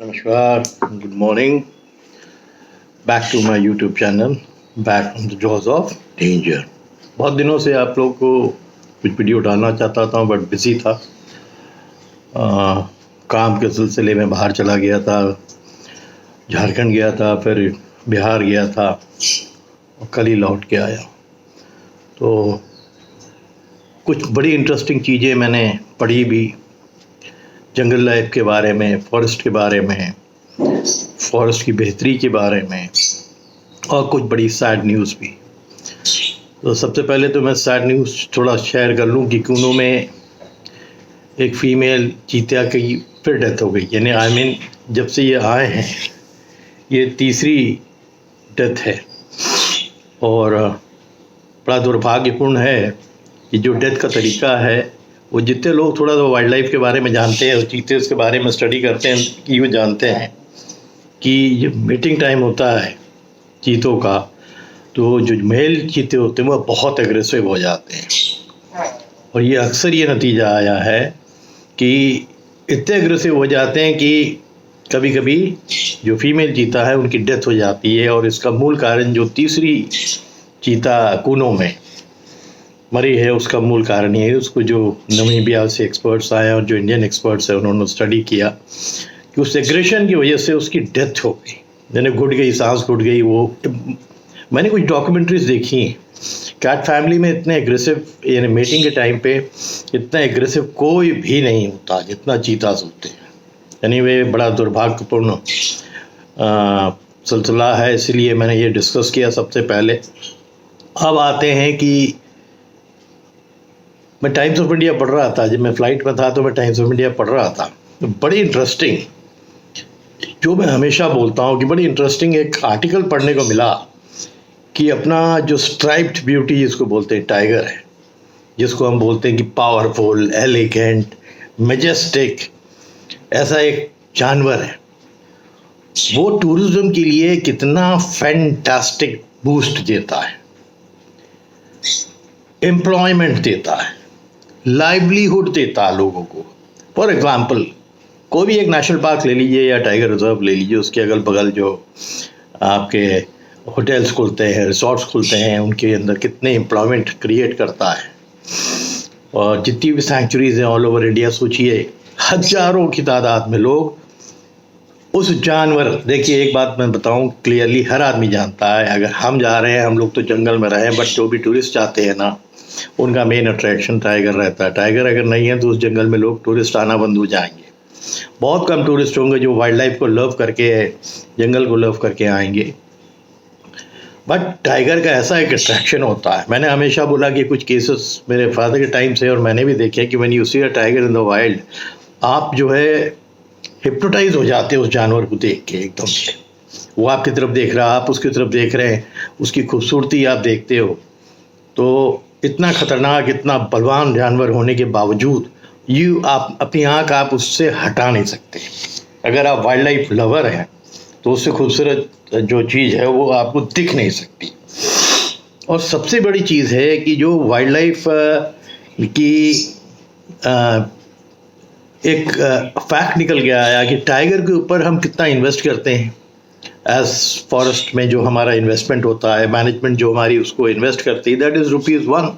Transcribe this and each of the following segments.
Namaskar, good morning. Back to my YouTube channel, back from the jaws of danger. बहुत दिनों से आप लोग को कुछ वीडियो डालना चाहता था बट बिजी था। काम के सिलसिले में बाहर चला गया था, झारखंड गया था, फिर बिहार गया था और कल ही लौट के आया। तो कुछ बड़ी इंटरेस्टिंग चीज़ें मैंने पढ़ी भी, जंगल लाइफ के बारे में, फॉरेस्ट के बारे में, फॉरेस्ट की बेहतरी के बारे में, और कुछ बड़ी सैड न्यूज़ भी। तो सबसे पहले तो मैं सैड न्यूज़ थोड़ा शेयर कर लूँ कि कूनो में एक फ़ीमेल चीता की फिर डेथ हो गई। यानी जब से ये आए हैं ये तीसरी डेथ है, और बड़ा दुर्भाग्यपूर्ण है कि जो डेथ का तरीका है वो जितने लोग थोड़ा सा वाइल्ड लाइफ के बारे में जानते हैं और चीते के बारे में स्टडी करते हैं कि वो जानते हैं कि जब मीटिंग टाइम होता है चीतों का, तो जो मेल चीते होते हैं वो बहुत एग्रेसिव हो जाते हैं। और ये अक्सर ये नतीजा आया है कि इतने एग्रेसिव हो जाते हैं कि कभी कभी जो फीमेल चीता है उनकी डेथ हो जाती है। और इसका मूल कारण जो तीसरी चीता कूनो में मरी है उसका मूल कारण ये है, उसको जो नमीबिया से एक्सपर्ट्स आए और जो इंडियन एक्सपर्ट्स हैं उन्होंने स्टडी किया कि उस एग्रेशन की वजह से उसकी डेथ हो गई, यानी घुट गई, सांस घुट गई। वो मैंने कुछ डॉक्यूमेंट्रीज देखी हैं, कैट फैमिली में इतने एग्रेसिव, यानी मीटिंग के टाइम पे इतना एग्रेसिव कोई भी नहीं होता जितना चीतास होते हैं। यानी वे बड़ा दुर्भाग्यपूर्ण सिलसिला है, इसलिए मैंने ये डिस्कस किया सबसे पहले। अब आते हैं कि मैं टाइम्स ऑफ इंडिया पढ़ रहा था, जब मैं फ़्लाइट में था तो मैं टाइम्स ऑफ इंडिया पढ़ रहा था। तो बड़ी इंटरेस्टिंग, जो मैं हमेशा बोलता हूँ कि बड़ी इंटरेस्टिंग एक आर्टिकल पढ़ने को मिला कि अपना जो स्ट्राइप्ड ब्यूटी जिसको बोलते हैं टाइगर है, जिसको हम बोलते हैं कि पावरफुल, एलिगेंट, मैजेस्टिक, ऐसा एक जानवर है, वो टूरिज्म के लिए कितना फैंटास्टिक बूस्ट देता है, एम्प्लॉयमेंट देता है, लाइवलीहुड देता है लोगों को। फॉर एग्जांपल कोई भी एक नेशनल पार्क ले लीजिए या टाइगर रिजर्व ले लीजिए, उसके अगल बगल जो आपके होटल्स खुलते हैं, रिसोर्ट्स खुलते हैं, उनके अंदर कितने एम्प्लॉयमेंट क्रिएट करता है। और जितनी भी सैंक्चुरीज हैं ऑल ओवर इंडिया, सोचिए हजारों की तादाद में लोग उस जानवर, देखिए एक बात मैं बताऊं क्लियरली, हर आदमी जानता है अगर हम जा रहे हैं, हम लोग तो जंगल में रहे हैं, बट जो भी टूरिस्ट आते हैं ना, उनका मेन अट्रैक्शन टाइगर रहता है। टाइगर अगर नहीं है तो उस जंगल में लोग टूरिस्ट आना बंद हो जाएंगे। बहुत कम टूरिस्ट होंगे जो वाइल्ड लाइफ को लव करके, जंगल को लव करके आएंगे। बट टाइगर का ऐसा एक अट्रैक्शन होता है। मैंने हमेशा बोला कि कुछ केसेस मेरे फादर के टाइम से और मैंने भी देखे कि when you see a tiger in the wild, आप जो है हिप्नोटाइज हो जाते हैं उस जानवर को देख के एकदम से। वो आपकी तरफ देख रहा है, आप उसकी तरफ देख रहे हैं, उसकी खूबसूरती आप देखते हो। तो इतना खतरनाक, इतना बलवान जानवर होने के बावजूद आप अपनी आँख आप उससे हटा नहीं सकते। अगर आप वाइल्ड लाइफ लवर हैं तो उससे खूबसूरत जो चीज़ है वो आपको दिख नहीं सकती। और सबसे बड़ी चीज़ है कि जो वाइल्ड लाइफ की एक फैक्ट निकल के आया कि टाइगर के ऊपर हम कितना इन्वेस्ट करते हैं एज फॉरेस्ट में। जो हमारा इन्वेस्टमेंट होता है, मैनेजमेंट जो हमारी उसको इन्वेस्ट करती है, दैट इज़ ₹1।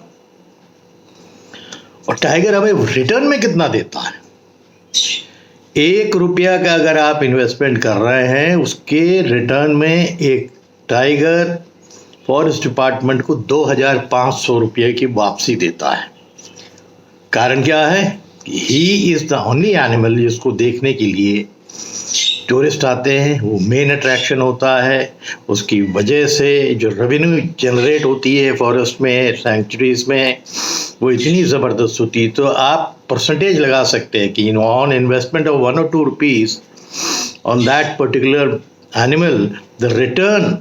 और टाइगर हमें रिटर्न में कितना देता है? ₹1 का अगर आप इन्वेस्टमेंट कर रहे हैं, उसके रिटर्न में एक टाइगर फॉरेस्ट डिपार्टमेंट को ₹2,500 की वापसी देता है। कारण क्या है? He is the only animal जिसको देखने के लिए टूरिस्ट आते हैं, वो मेन अट्रैक्शन होता है। उसकी वजह से जो रेवेन्यू जनरेट होती है फॉरेस्ट में, सैंक्चुरीज में, वो इतनी ज़बरदस्त होती है। तो आप परसेंटेज लगा सकते हैं कि on investment of ₹1 or ₹2 on that particular animal, the return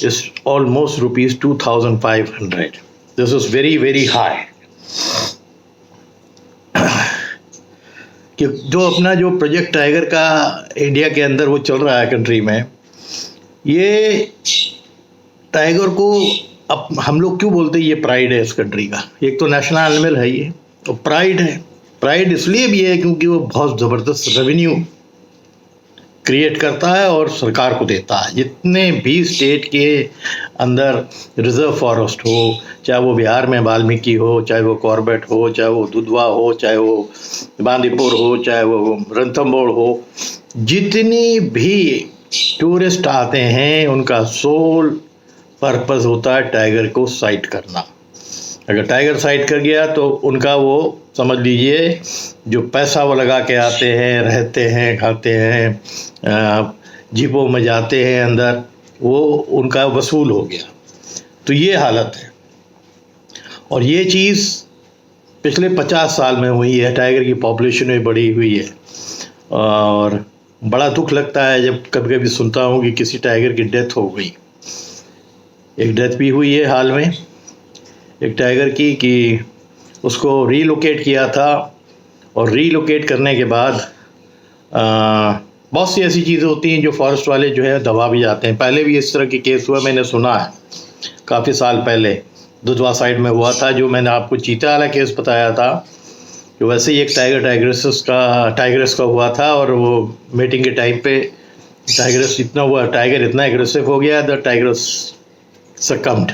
is almost ₹2,500। This is very very high. कि जो अपना जो प्रोजेक्ट टाइगर का इंडिया के अंदर वो चल रहा है कंट्री में, ये टाइगर को अब हम लोग क्यों बोलते हैं ये प्राइड है इस कंट्री का? एक तो नेशनल एनिमल है ये, तो प्राइड है। प्राइड इसलिए भी है क्योंकि वो बहुत ज़बरदस्त रेवेन्यू क्रिएट करता है और सरकार को देता है। जितने भी स्टेट के अंदर रिजर्व फॉरेस्ट हो, चाहे वो बिहार में वाल्मीकि हो, चाहे वो कॉर्बेट हो, चाहे वो दुधवा हो, चाहे वो बांदीपुर हो, चाहे वो रणथंभौर हो, जितनी भी टूरिस्ट आते हैं उनका सोल पर्पस होता है टाइगर को साइट करना। अगर टाइगर साइट कर गया तो उनका वो समझ लीजिए जो पैसा वो लगा के आते हैं, रहते हैं, खाते हैं, जीपों में जाते हैं अंदर, वो उनका वसूल हो गया। तो ये हालत है और ये चीज़ पिछले 50 साल में हुई है। टाइगर की पॉपुलेशन में बढ़ी हुई है और बड़ा दुख लगता है जब कभी कभी सुनता हूँ कि किसी टाइगर की डेथ हो गई। एक डेथ भी हुई है हाल में एक टाइगर की, कि उसको रीलोकेट किया था और रीलोकेट करने के बाद बहुत सी ऐसी चीज़ें होती हैं जो फॉरेस्ट वाले जो है दबा भी जाते हैं। पहले भी इस तरह के केस हुआ, मैंने सुना है काफ़ी साल पहले दुधवा साइड में हुआ था, जो मैंने आपको चीता वाला केस बताया था। जो वैसे ही एक टाइगरस का हुआ था और वो मीटिंग के टाइम पे टाइगर इतना एग्रेसिव हो गया, द टाइगरस सकम्ड।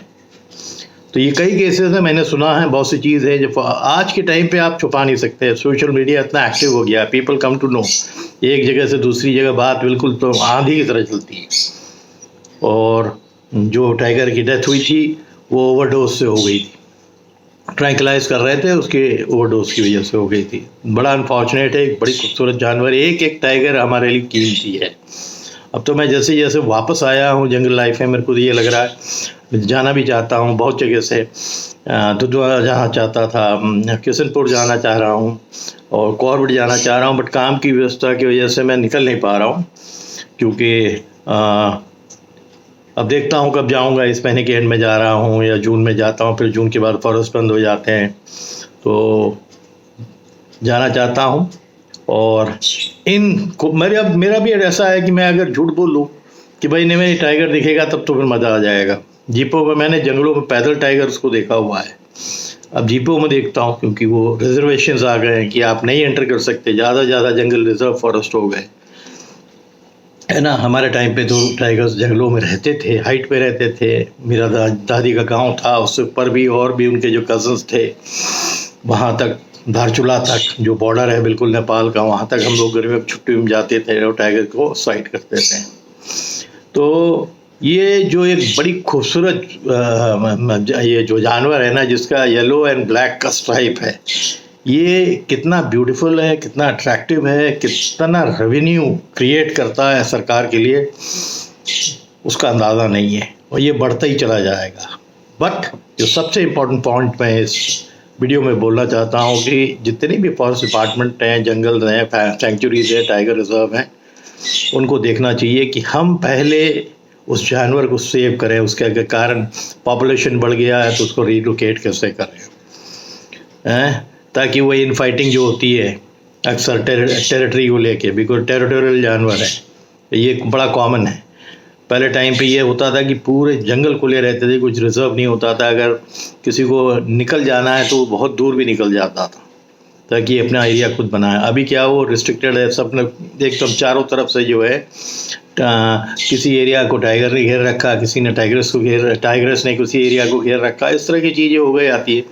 तो ये कई केसेस है, मैंने सुना है। बहुत सी चीज़ है जो आज के टाइम पे आप छुपा नहीं सकते। सोशल मीडिया इतना एक्टिव हो गया, पीपल कम टू नो। एक जगह से दूसरी जगह बात बिल्कुल तो आंधी की तरह चलती है। और जो टाइगर की डेथ हुई थी वो ओवरडोज से हो गई थी, ट्रैंक्विलाइज कर रहे थे, उसके ओवरडोज की वजह से हो गई थी। बड़ा अनफॉर्चुनेट है। एक बड़ी खूबसूरत जानवर, एक टाइगर हमारे लिए कीमती है। अब तो मैं जैसे जैसे वापस आया हूँ जंगल लाइफ में, मेरे को ये लग रहा है जाना भी चाहता हूँ बहुत जगह से। दुधवा जाना चाहता था, किशनपुर जाना चाह रहा हूँ और कॉर्बेट जाना चाह रहा हूँ, बट काम की व्यवस्था की वजह से मैं निकल नहीं पा रहा हूँ। क्योंकि अब देखता हूँ कब जाऊँगा। इस महीने के एंड में जा रहा हूँ या जून में जाता हूँ, फिर जून के बाद फॉरेस्ट बंद हो जाते हैं, तो जाना चाहता हूँ। और मेरा भी ऐसा है कि मैं अगर झूठ बोलूँ कि भाई नहीं मेरी टाइगर दिखेगा तब तो फिर मज़ा आ जाएगा। जीपों में मैंने जंगलों में पैदल टाइगर्स को देखा हुआ है, अब जीपों में देखता हूँ, क्योंकि वो रिजर्वेशंस आ गए हैं कि आप नहीं एंटर कर सकते। ज़्यादा जंगल रिजर्व फॉरेस्ट हो गए, है ना। हमारे टाइम पे तो टाइगर्स जंगलों में रहते थे, हाइट पे रहते थे। मेरा दादी का गांव था, उससे ऊपर भी और भी उनके जो कजन्स थे, वहाँ तक धारचूला तक जो बॉर्डर है बिल्कुल नेपाल का, वहाँ तक हम लोग गर्मियों की छुट्टी में जाते थे और टाइगर को साइट करते थे। तो ये जो एक बड़ी खूबसूरत ये जो जानवर है ना, जिसका येलो एंड ब्लैक का स्ट्राइप है, ये कितना ब्यूटीफुल है, कितना अट्रैक्टिव है, कितना रेवेन्यू क्रिएट करता है सरकार के लिए, उसका अंदाज़ा नहीं है और ये बढ़ता ही चला जाएगा। बट जो सबसे इम्पोर्टेंट पॉइंट मैं इस वीडियो में बोलना चाहता हूँ कि जितने भी फॉरेस्ट डिपार्टमेंट हैं, जंगल हैं, सेंचुरीज हैं, टाइगर रिजर्व हैं, उनको देखना चाहिए कि हम पहले उस जानवर को सेव करें। उसके कारण पॉपुलेशन बढ़ गया है तो उसको रिलोकेट कैसे करें, ताकि वो इन फाइटिंग जो होती है अक्सर टेरिटरी को लेके, बिकॉज टेरिटोरियल जानवर है, ये बड़ा कॉमन है। पहले टाइम पे ये होता था कि पूरे जंगल खुले रहते थे, कुछ रिजर्व नहीं होता था। अगर किसी को निकल जाना है तो बहुत दूर भी निकल जाता था ताकि अपना एरिया खुद बनाए। अभी क्या वो रिस्ट्रिक्टेड है, सब ने एकदम चारों तरफ से जो है किसी एरिया को टाइगर ने घेर रखा, किसी ने टाइगर्स ने किसी एरिया को घेर रखा। इस तरह की चीज़ें हो गई आती है।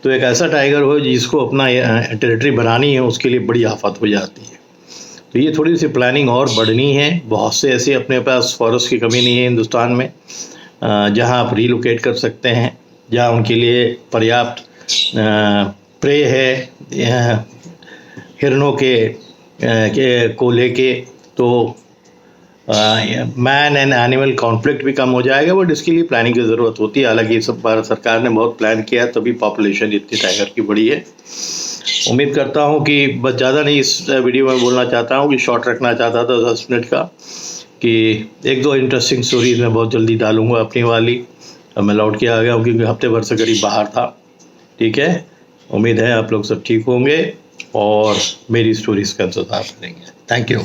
तो एक ऐसा टाइगर हो जिसको अपना टेरिटरी बनानी है, उसके लिए बड़ी आफत हो जाती है। तो ये थोड़ी सी प्लानिंग और बढ़नी है। बहुत से ऐसे अपने पास फॉरेस्ट की कमी नहीं है हिंदुस्तान में, जहां आप रीलोकेट कर सकते हैं, जहां उनके लिए पर्याप्त प्रे है हिरणों को लेके। तो मैन एंड एनिमल कॉन्फ्लिक्ट भी कम हो जाएगा, बट इसके लिए प्लानिंग की ज़रूरत होती है। हालांकि सब भारत सरकार ने बहुत प्लान किया तभी पॉपुलेशन इतनी टाइगर की बढ़ी है। उम्मीद करता हूं कि बस ज़्यादा नहीं इस वीडियो में बोलना चाहता हूं, कि शॉर्ट रखना चाहता था 10 मिनट का, कि एक दो इंटरेस्टिंग स्टोरीज मैं बहुत जल्दी डालूंगा अपनी वाली। अब मैं लौट के आ गया हूँ क्योंकि हफ्ते भर से करीब बाहर था। ठीक है, उम्मीद है आप लोग सब ठीक होंगे और मेरी स्टोरीज का इंतज़ार करेंगे। Thank you.